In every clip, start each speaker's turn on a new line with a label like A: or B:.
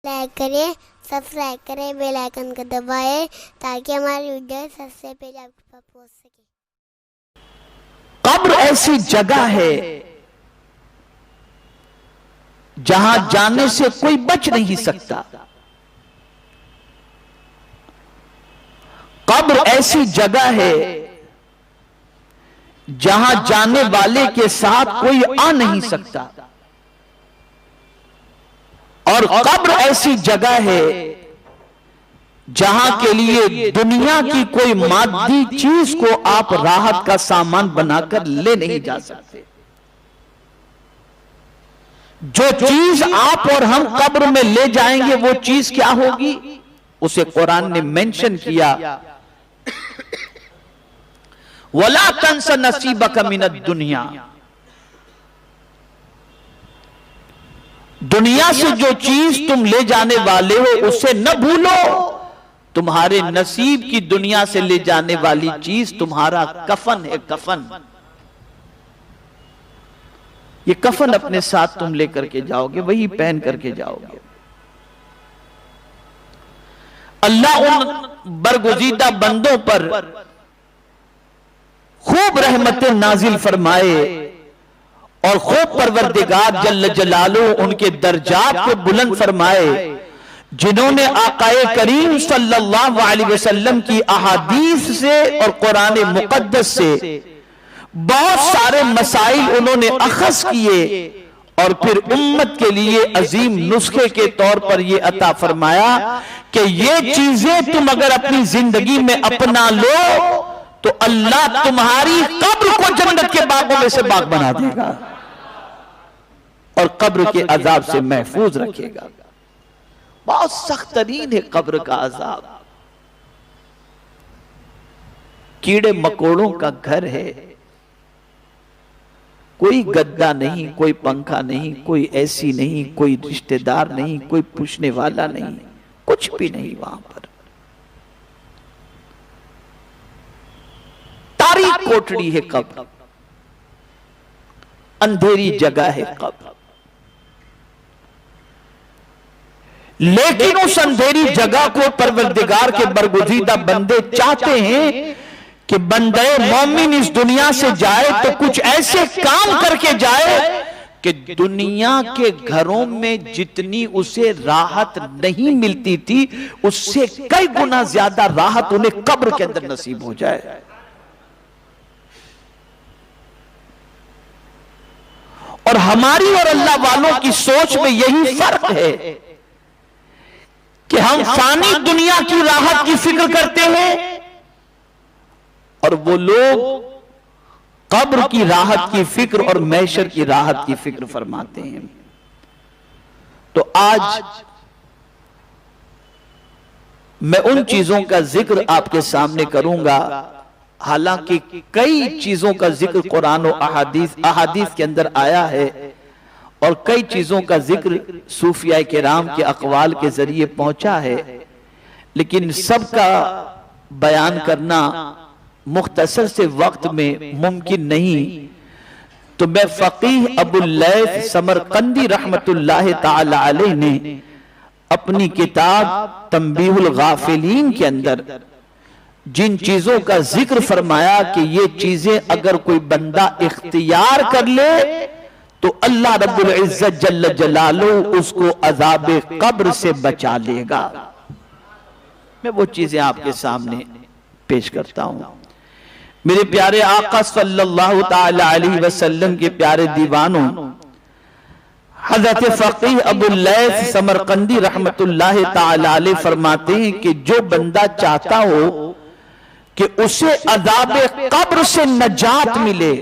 A: Like करें, subscribe करें, bell icon को दबाएं ताकि हमारी वीडियो सबसे पहले आपके पास पहुंच सके।
B: कब्र ऐसी जगह है जहां जाने से कोई बच नहीं सकता। कब्र ऐसी जगह है जहां जाने वाले के साथ कोई आ नहीं सकता। और कब्र ऐसी जगह है जहां के लिए दुनिया की कोई मादी चीज को आप राहत का सामान बनाकर ले नहीं जा सकते। जो चीज आप और हम कब्र में ले जाएंगे वो चीज क्या होगी, उसे कुरान ने मेंशन किया, वला तंस नसीबक मिनद दुनिया। दुनिया से जो चीज तुम ले जाने वाले हो उसे न भूलो। तुम्हारे नसीब की दुनिया से ले जाने वाली चीज तुम्हारा कफन है। कफन, ये कफन अपने साथ तुम लेकर के जाओगे, वही पहन करके जाओगे। अल्लाह उन बरगुज़ीदा बंदों पर खूब रहमतें नाजिल फरमाए और खूब परवरदिगार जल्ल जलालू उनके दर्जात को बुलंद फरमाए, जिन्होंने आकाए करीम सल्लल्लाहु अलैहि वसल्लम की अहादीस से और कुरान मुकद्दस से बहुत सारे मसाइल उन्होंने अखज़ किए और फिर उम्मत के लिए अजीम नुस्खे के तौर पर यह अता फरमाया कि ये चीजें तुम अगर अपनी जिंदगी में अपना लो तो अल्लाह तुम्हारी कब्र को जन्नत के बागों में से बाग बना देगा और कब्र के अजाब से महफूज रखेगा। बहुत सख्त तरीन है कब्र का अजाब। कीड़े मकोड़ों का घर है, कोई गद्दा नहीं, कोई पंखा नहीं, कोई एसी नहीं, कोई रिश्तेदार नहीं, कोई पूछने वाला नहीं, कुछ भी नहीं वहां पर। तारीक कोठड़ी है कब्र, अंधेरी जगह है कब्र। लेकिन उस अंधेरी जगह को परवरदिगार के बरगुज़ीदा बंदे चाहते हैं कि बंदे मोमिन इस दुनिया से जाए तो कुछ ऐसे काम करके जाए कि दुनिया के घरों में जितनी उसे राहत नहीं मिलती थी उससे कई गुना ज्यादा राहत उन्हें कब्र के अंदर नसीब हो जाए। और हमारी और अल्लाह वालों की सोच में यही फर्क है कि हम फानी दुनिया की राहत की फिक्र करते हैं और वो लोग कब्र की राहत की फिक्र और मैशर की राहत की फिक्र फरमाते हैं। तो आज मैं उन चीजों का जिक्र आपके सामने करूंगा, हालांकि कई चीजों का जिक्र कुरान और अहादीस के अंदर आया है और कई चीजों का जिक्र सूफिया किराम के अक़वाल के जरिए पहुंचा है, लेकिन सबका बयान करना मुख्तसर से वक्त में मुमकिन नहीं। तो मैं फ़क़ीह अबुल लैथ समरकंदी रहमतुल्लाह ताला अलैह ने अपनी किताब तंबीहुल गाफिलीन के अंदर जिन चीजों का जिक्र फरमाया कि ये चीजें अगर कोई बंदा इख्तियार कर ले तो अल्लाह रब्बुल इज्जत जल्ल जलालू उसको अजाब कब्र से बचा लेगा। मैं वो चीजें आपके सामने पेश करता हूं। मेरे प्यारे आका सल्लल्लाहु ताला अलैहि वसल्लम के प्यारे दीवानों, हजरत फ़क़ीह अबुल लैथ समरकंदी रहमतुल्लाह ताला अलैह फरमाते हैं कि जो बंदा चाहता हो कि उसे अजाब कब्र से नजात मिले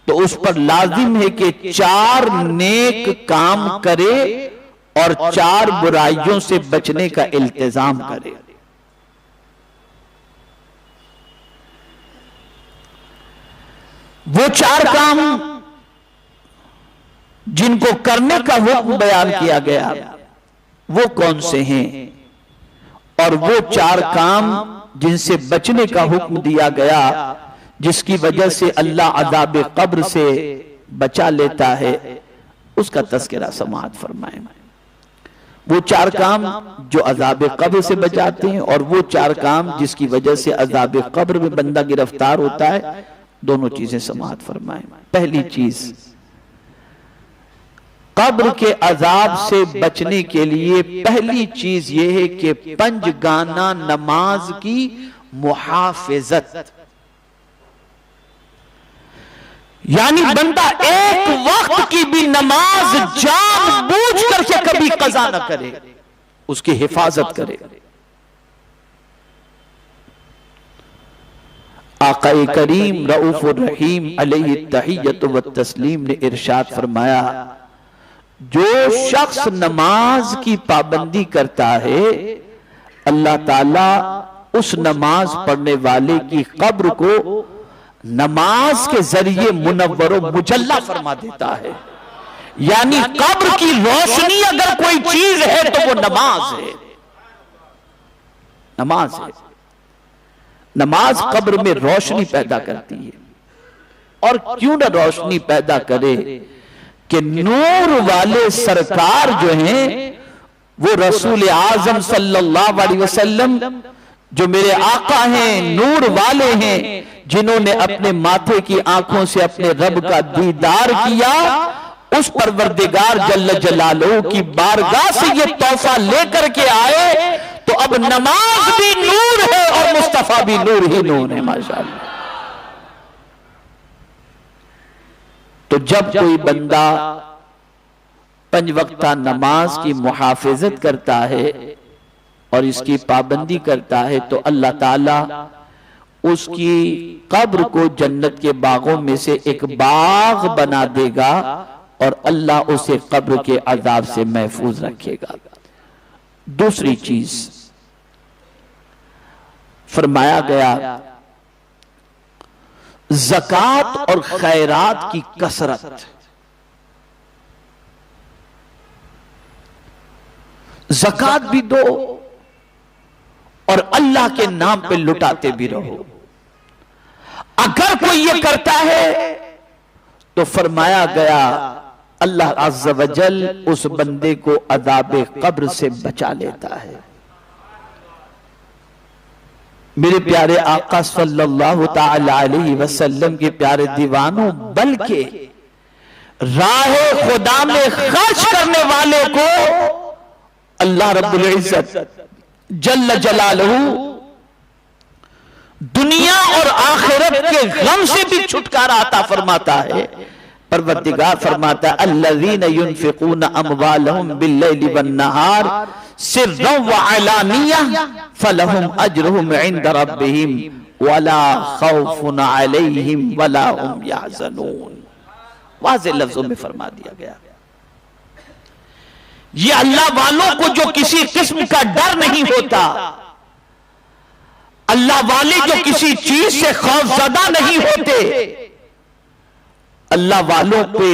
B: तो उस पर लाजिम है कि 4 नेक काम करे और 4 बुराइयों से बचने का इल्तिजाम करे। वो 4 काम जिनको करने का हुक्म बयान किया गया वो कौन से हैं और वो 4 काम जिनसे बचने का हुक्म दिया गया जिसकी वजह से अल्लाह अज़ाब कब्र से बचा लेता है, उसका तज़किरा समाअत फरमाएं। वो 4 काम जो अजाब कब्र से बचाते हैं, और वो 4 काम जिसकी वजह से अजाब कब्र में बंदा गिरफ्तार होता है। दोनों चीजें समाअत फरमाएं। पहली चीज, कब्र के अजाब से बचने के लिए पहली चीज यह है कि पंजगाना नमाज की मुहाफिजत, यानी बंदा एक वक्त की भी नमाज जानबूझ करके कभी कज़ा न करे, उसकी हिफाजत करे। आक़ाए करीम रऊफ़ुर रहीम अलैहि तहिय्यतु व तस्लीम ने इरशाद फरमाया, जो शख्स नमाज की पाबंदी करता है, अल्लाह ताला उस नमाज पढ़ने वाले की कब्र को नमाज के जरिए मुनव्वर मुजल्ला फरमा देता है। यानी कब्र की रोशनी अगर कोई चीज है तो वो नमाज है। नमाज है। नमाज कब्र में रोशनी पैदा करती है। और क्यों ना रोशनी पैदा करे कि नूर वाले सरकार जो हैं वो रसूल आजम सल्लल्लाहु अलैहि वसल्लम, जो मेरे आका हैं, नूर वाले हैं, जिन्होंने अपने माथे की आंखों से अपने रब का दीदार किया, उस परवरदिगार जल्ल जलालहू की बारगाह से ये तोहफा लेकर के आए। तो अब नमाज भी नूर है और मुस्तफा भी नूर ही नूर है। माशाअल्लाह। तो जब कोई बंदा 5 वक्ता नमाज की मुहाफिजत करता है और इसकी पाबंदी करता है, तो अल्लाह ताला उसकी कब्र को जन्नत के बागों में से एक बाग बना देगा और अल्लाह उसे कब्र के अजाब से महफूज रखेगा। दूसरी चीज फरमाया गया, ज़कात और खैरात की कसरत। ज़कात भी दो और अल्लाह के नाम पे लुटाते भी रहो। अगर कोई ये करता है तो फरमाया गया अल्लाह अज़्ज़ व जल उस बंदे को अज़ाब कब्र से बचा लेता है। मेरे प्यारे आका सल्लल्लाहु ताला अलैहि वसल्लम के प्यारे दीवानों, बल्कि राहे खुदा में खर्च करने वाले को अल्लाह रब्बुल इज्जत जल्ल जलालहू दुनिया और आखिरत के गम से भी छुटकारा अता फरमाता है। परवरदिगार फरमाता है, अल्लज़ीना युनफ़िक़ूना अमवालहुम बिल्लैलि वन्नहार सिर्रन व अलानिया फलहुम अज्रुहुम इंद रब्बिहिम वला खौफुन अलैहिम वला हुम यहज़नून। वाज़ेह लफ्जों में फरमा दिया गया, ये अल्लाह वालों को जो किसी किस्म का डर नहीं होता, अल्लाह वाले जो किसी चीज से खौफज़दा नहीं होते, अल्लाह वालों पे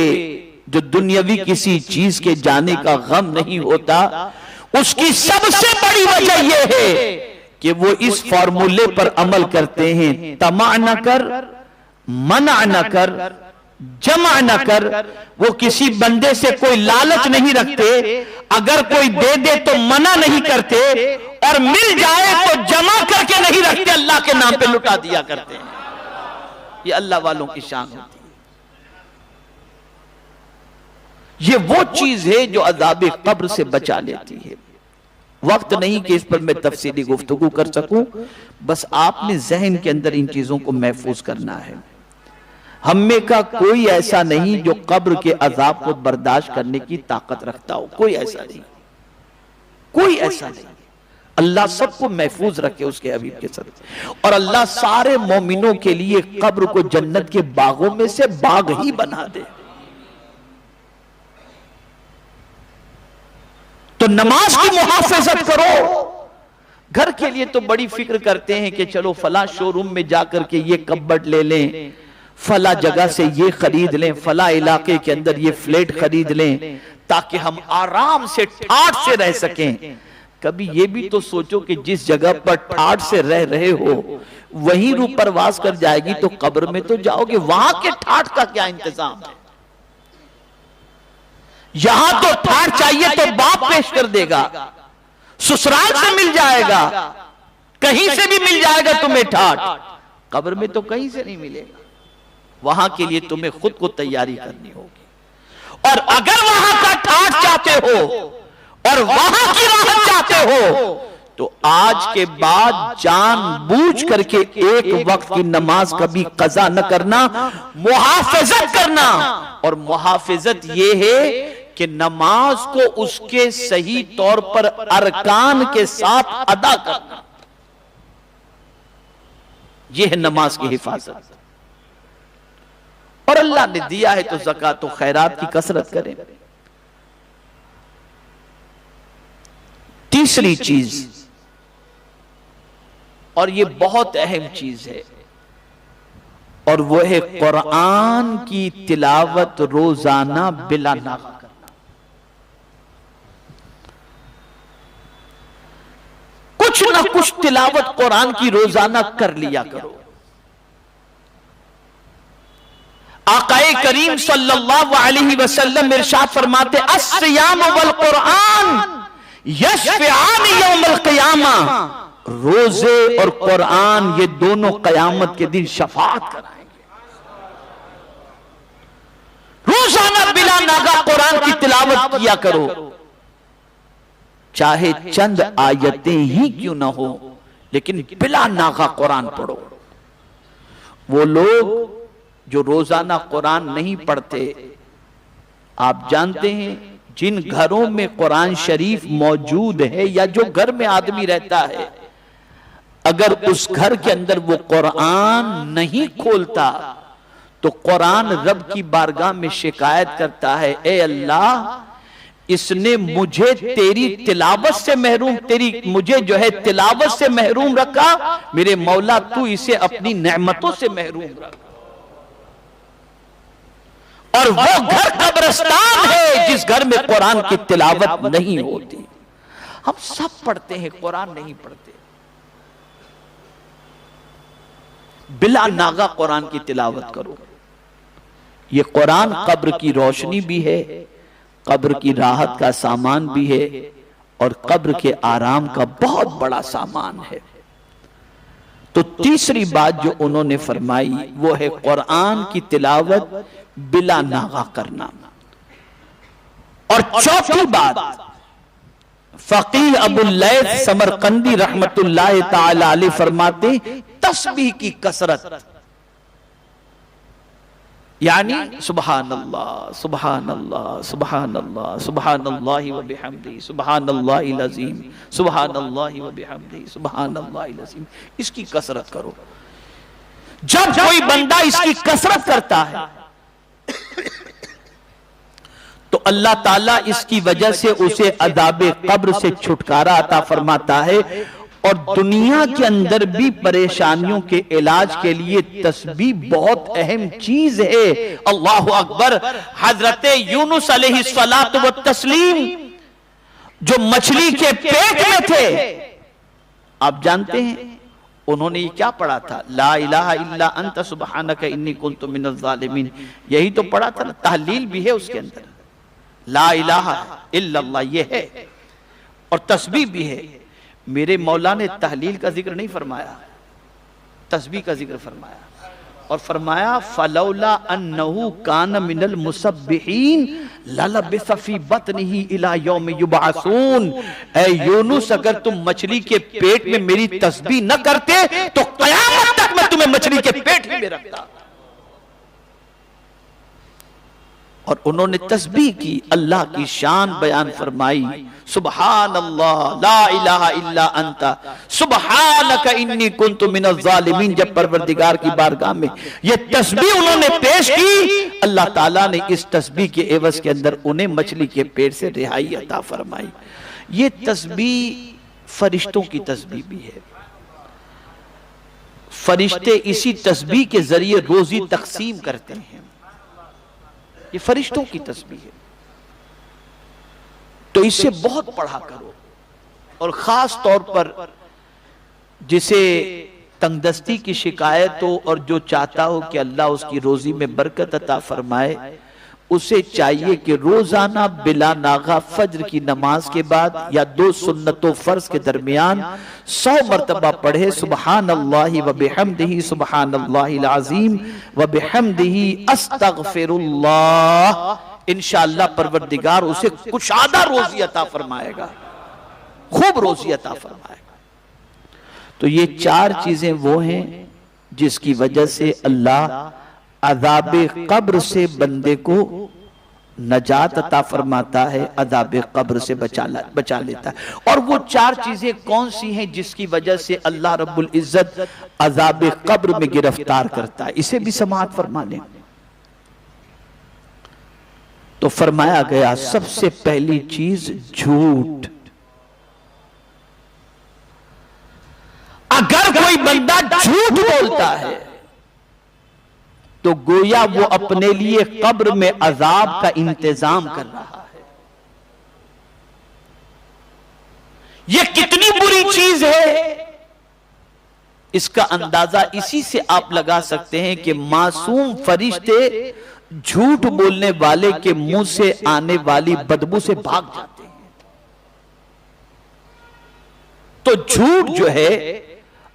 B: जो दुनियावी किसी चीज के जाने का गम नहीं होता, उसकी सबसे बड़ी वजह यह है कि वो इस फॉर्मूले पर अमल करते हैं, तमा न कर, मना न कर, जमा न कर। वो किसी बंदे से कोई लालच नहीं रखते, अगर कोई दे दे तो मना नहीं करते, और मिल जाए तो जमा करके नहीं रखते, अल्लाह के नाम पे लुटा दिया करते हैं। ये अल्लाह वालों की शान होती है। ये वो चीज है जो अज़ाब कब्र से बचा लेती है। वक्त नहीं कि इस पर मैं तफसीली गुफ्तगू कर सकूं, बस आपने जहन के अंदर इन चीजों को महफूज करना है। हम में का कोई ऐसा नहीं जो कब्र के अजाब को बर्दाश्त करने की ताकत रखता हो, कोई ऐसा नहीं, कोई ऐसा नहीं। अल्लाह सबको महफूज रखे उसके हबीब के साथ। और अल्लाह सारे मोमिनों के लिए कब्र को जन्नत के बागों में से बाग ही बना दे। तो नमाज की मुहाफिजत करो। घर के लिए तो बड़ी फिक्र करते हैं कि चलो फला शोरूम में जाकर के ये कबर्ड ले लें, फला जगह से ये खरीद लें, फला इलाके के अंदर ये फ्लैट खरीद लें, ताकि हम आराम से ठाठ से रह सकें। कभी ये भी तो सोचो कि जिस जगह पर ठाठ से रह रहे हो वहीं रूह परवास कर जाएगी तो कब्र में तो जाओगे, वहां के ठाठ का क्या इंतजाम है? यहां तो ठाट चाहिए तो बाप पेश कर देगा, ससुराल से मिल जाएगा, कहीं से भी मिल जाएगा तुम्हें ठाट, कब्र में तो कहीं से नहीं मिलेगा। वहां के लिए तुम्हें खुद को तैयारी करनी होगी। और अगर वहां का ठाट चाहते हो और वहां की राहत चाहते हो तो आज के बाद जानबूझ करके एक वक्त की नमाज कभी कज़ा न करना, मुहाफिजत करना। और मुहाफिजत यह है कि नमाज को उसके सही तौर पर अरकान के साथ अदा करना, यह है नमाज की हिफाजत। और अल्लाह ने दिया है तो ज़कात और खैरात की कसरत करें। तीसरी चीज, और ये बहुत अहम चीज है, और वो है कुरान की तिलावत रोजाना बिला नागा करना। कुछ ना कुछ तिलावत कुरान की रोजाना कर लिया करो। आकाए करीम सल्लल्लाहु अलैहि वसल्लम इरशाद फरमाते, अस्सियाम वल कुरान यशफ़िआन यौमल क़ियामा, रोजे और कुरान ये दोनों कयामत के दिन शफाअत कराएंगे। रोजाना बिला नागा कुरान की तिलावत किया करो, चाहे चंद आयतें ही क्यों ना हो, लेकिन बिला नागा कुरान पढ़ो। वो लोग जो रोजाना कुरान नहीं पढ़ते, आप जानते हैं जिन घरों में कुरान शरीफ मौजूद है या जो घर में आदमी रहता है, अगर उस घर के अंदर वो कुरान नहीं खोलता तो कुरान रब की बारगाह में शिकायत करता है, ए अल्लाह, इसने मुझे तेरी तिलावत से महरूम, मुझे जो है तिलावत से महरूम रखा, मेरे मौला तू इसे अपनी नेमतों से महरूम रखा। और वो घर कब्रिस्तान है जिस घर में कुरान की तिलावत नहीं होती। हम सब पढ़ते हैं, कुरान नहीं पढ़ते। बिला नागा कुरान की तिलावत करो। ये कुरान कब्र की रोशनी भी है, कब्र की राहत का सामान भी है, और कब्र के आराम का बहुत बड़ा सामान है। तो तीसरी बात जो उन्होंने फरमाई वो है कुरान की तिलावत बिला नागा करना। और चौथी बात, फकीह अबुल लैथ समरकंदी रहमतुल्लाह ताला अलैह फरमाते, तस्बीह की कसरत, यानी सुभान अल्लाह सुभान अल्लाह सुभान अल्लाह सुभान अल्लाह व बिहम्दिही सुभान अल्लाहिल अज़ीम सुभान अल्लाह व बिहम्दिही सुभान अल्लाहिल अज़ीम, इसकी कसरत करो। जब कोई बंदा इसकी कसरत करता है तो अल्लाह ताला इसकी वजह से उसे अज़ाबे कब्र से छुटकारा अता फरमाता है, और दुनिया के अंदर भी परेशानियों के इलाज के लिए तस्बीह बहुत अहम चीज है। अल्लाहु अकबर। हजरत यूनुस अलैहिस्सलातु व तस्लीम जो मछली के पेट में थे, आप जानते हैं उन्होंने ये क्या पढ़ा था? ला इलाहा इल्ला अंत सुब्हानक इन्नी कुन्तु मिनज़ ज़ालिमीन। यही तो पढ़ा था ना, तहलील भी है उसके अंदर, ला इलाहा इल्लल्लाह ये है, और तस्बीह भी है। मेरे मौला ने तहलील का जिक्र नहीं फरमाया, तस्बीह का जिक्र फरमाया, और फरमाया फलौला अन्नहु कान मिनल मुसब्बिहीन ललबिसा फी बतनिही इला यौम युबअसून। ऐ यूनुस, अगर तुम मछली के पेट में मेरी तस्बीह न करते तो कयामत तक मैं तुम्हें मछली के पेट में रखता। और उन्होंने तस्बीह की, अल्लाह की शान बयान फरमाई, सुबहान अल्लाह ला इलाहा इल्ला अंता सुबहानक इन्नी कुन्तु मिनज़ ज़ालिमीन। जब परवरदिगार की बारगाह में ये तस्बीह उन्होंने पेश की, अल्लाह ताला ने इस तस्बीह के एवज के अंदर उन्हें मछली के पेट से रिहाई अता फरमाई। ये तस्बीह फरिश्तों की तस्बीह भी है। फरिश्ते इसी तस्बीह के जरिए रोजी तकसीम करते हैं। ये फरिश्तों की तस्बीह है, तो इसे बहुत पढ़ा करो। और खास तौर पर जिसे तंगदस्ती की शिकायत हो और जो चाहता हो कि अल्लाह उसकी रोजी में बरकत अता फरमाए, उसे चाहिए कि रोजाना बिला नागा फज्र की नमाज के बाद या 2 सुन्नतों फर्ज के दरमियान 100 मरतबा पढ़े सुबहानल्लाहि व बिहम्दिही सुबहानल्लाहिल अज़ीम व बिहम्दिही अस्तगफिरुल्लाह। इंशाअल्लाह परवरदिगार उसे कुशादा रोजी अता फरमाएगा, खूब रोजी अता फरमाएगा। तो ये 4 चीजें वो हैं जिसकी वजह से अल्लाह अज़ाबे कब्र से बंदे को नजात अता फरमाता है, अज़ाबे कब्र से बचा लेता है। और वो 4 चीजें कौन सी हैं जिसकी वजह से अल्लाह रब्बुल इज्जत अज़ाबे कब्र में गिरफ्तार करता है, इसे भी समाअत फरमा लें। तो फरमाया गया सबसे पहली चीज झूठ। अगर कोई बंदा झूठ बोलता है तो गोया वो अपने लिए कब्र में अजाब का इंतजाम कर रहा है। ये कितनी बुरी चीज है, इसका अंदाजा इसी से आप लगा सकते हैं कि मासूम फरिश्ते झूठ बोलने वाले के मुंह से आने वाली बदबू से भाग जाते हैं। तो झूठ जो है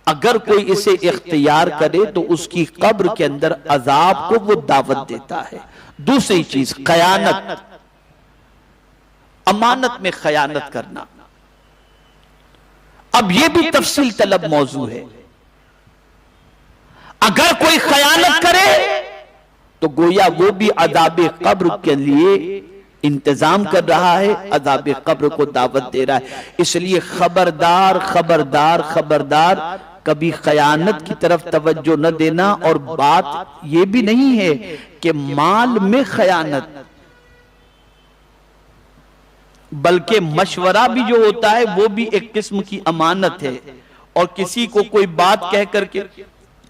B: अगर कोई इसे इख्तियार करे तो उसकी कब्र के अंदर अजाब को वो दावत देता है। दूसरी चीज खयानत, अमानत में खयानत करना। अब यह भी तफसील तलब मौजू है। अगर कोई खयानत करे तो गोया वो भी अज़ाबे कब्र के लिए इंतजाम कर रहा है, अज़ाबे कब्र को दावत दे रहा है। इसलिए खबरदार खबरदार खबरदार, कभी खयानत की तरफ तवज्जो न देना। और बात यह भी नहीं है कि माल में खयानत, बल्कि मशवरा भी जो होता है वो भी एक किस्म की अमानत है। और किसी को कोई बात कह करके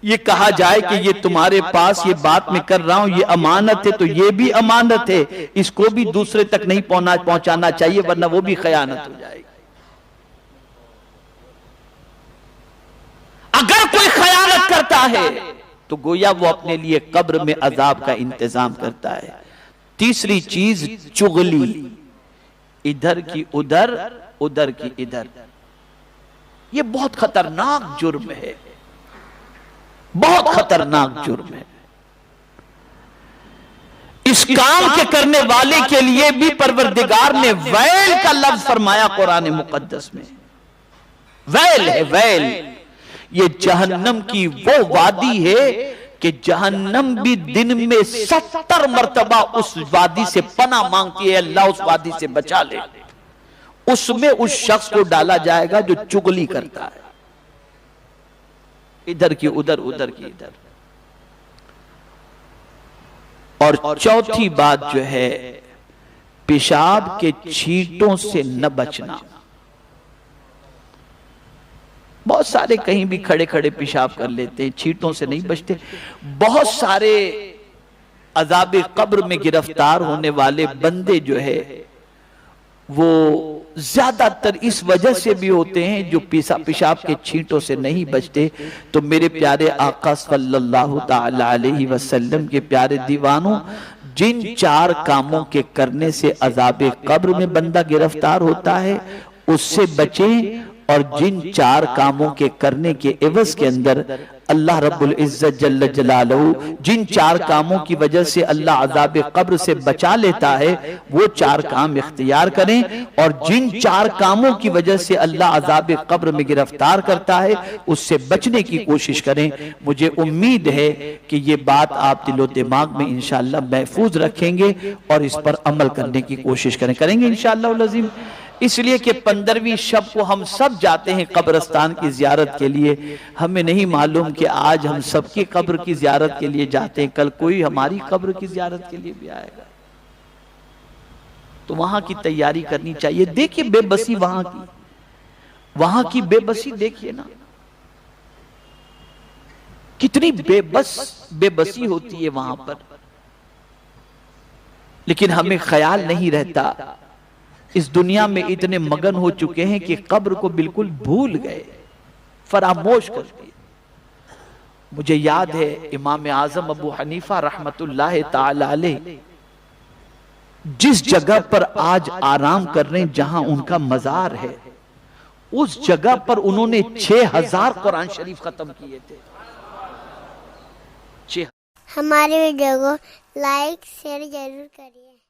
B: ये कहा जाए कि ये तुम्हारे पास ये बात मैं कर रहा हूं, ये अमानत है, तो ये भी अमानत है, इसको भी दूसरे तक नहीं पहुंचाना चाहिए, वरना वो भी खयानत हो जाएगी। अगर कोई खयानत करता है तो गोया वो अपने लिए कब्र में अजाब का इंतजाम करता है। तीसरी चीज चुगली, इधर की उधर उधर की इधर। ये बहुत खतरनाक जुर्म है, बहुत खतरनाक जुर्म है। इस काम के करने वाले के लिए भी परवरदिगार ने वैल का लफ्ज फरमाया कुरान मुकद्दस में। वैल है, वैल। ये जहन्नम की वो वादी है कि जहन्नम भी दिन में 70 मरतबा उस वादी से पनाह मांगती है, अल्लाह उस वादी से बचा ले। उसमें उस शख्स को डाला जाएगा जो चुगली करता है, इधर की उधर उधर की इधर। और चौथी बात जो है, पेशाब के छींटों से न बचना। बहुत सारे कहीं भी खड़े खड़े पेशाब कर लेते हैं, छींटों से नहीं बचते। बहुत सारे अज़ाबे कब्र में गिरफ्तार होने वाले बंदे जो है वो ज्यादातर इस वजह से भी होते हैं जो पेशाब के छींटों से नहीं बचते। तो मेरे प्यारे आका सल्लल्लाहु ताला अलैहि वसल्लम के प्यारे दीवानों, जिन 4 कामों के करने से अज़ाबे कब्र में बंदा गिरफ्तार होता है उससे बचें। और जिन 4 कामों के करने के एवज के अंदर अल्लाह रब्बुल इज्जत जल्ल जलालहू जिन 4 कामों की वजह से अल्लाह अज़ाबे कब्र से बचा लेता है वो 4 काम इख्तियार करें। और जिन 4 कामों की वजह से अल्लाह अज़ाबे कब्र में गिरफ्तार करता है उससे बचने की कोशिश करें। मुझे उम्मीद है कि ये बात आप दिलो दिमाग में इंशाअल्लाह महफूज रखेंगे और इस पर अमल करने की कोशिश करेंगे इंशाअल्लाह अज़ीम। इसलिए कि 15वीं शब को हम सब जाते हैं कब्रिस्तान की जियारत के लिए। हमें नहीं मालूम कि आज हम सबकी कब्र की जियारत के लिए जाते हैं, कल कोई हमारी कब्र की जियारत के लिए भी आएगा। तो वहां की तैयारी करनी चाहिए। देखिए बेबसी, वहां की बेबसी देखिए ना, कितनी बेबसी होती है वहां पर। लेकिन हमें ख्याल नहीं रहता, इस दुनिया में इतने मगन हो चुके हैं कि कब्र को बिल्कुल भूल गए, फरामोश कर दिए। मुझे याद है इमाम आजम अबू हनीफा रहमतुल्लाह ताला अलैह जिस जगह पर आज आराम कर रहे हैं, जहां उनका मजार है, उस जगह पर उन्होंने 6000 कुरान शरीफ खत्म किए थे।
A: हमारे वीडियो को लाइक शेयर जरूर करिए।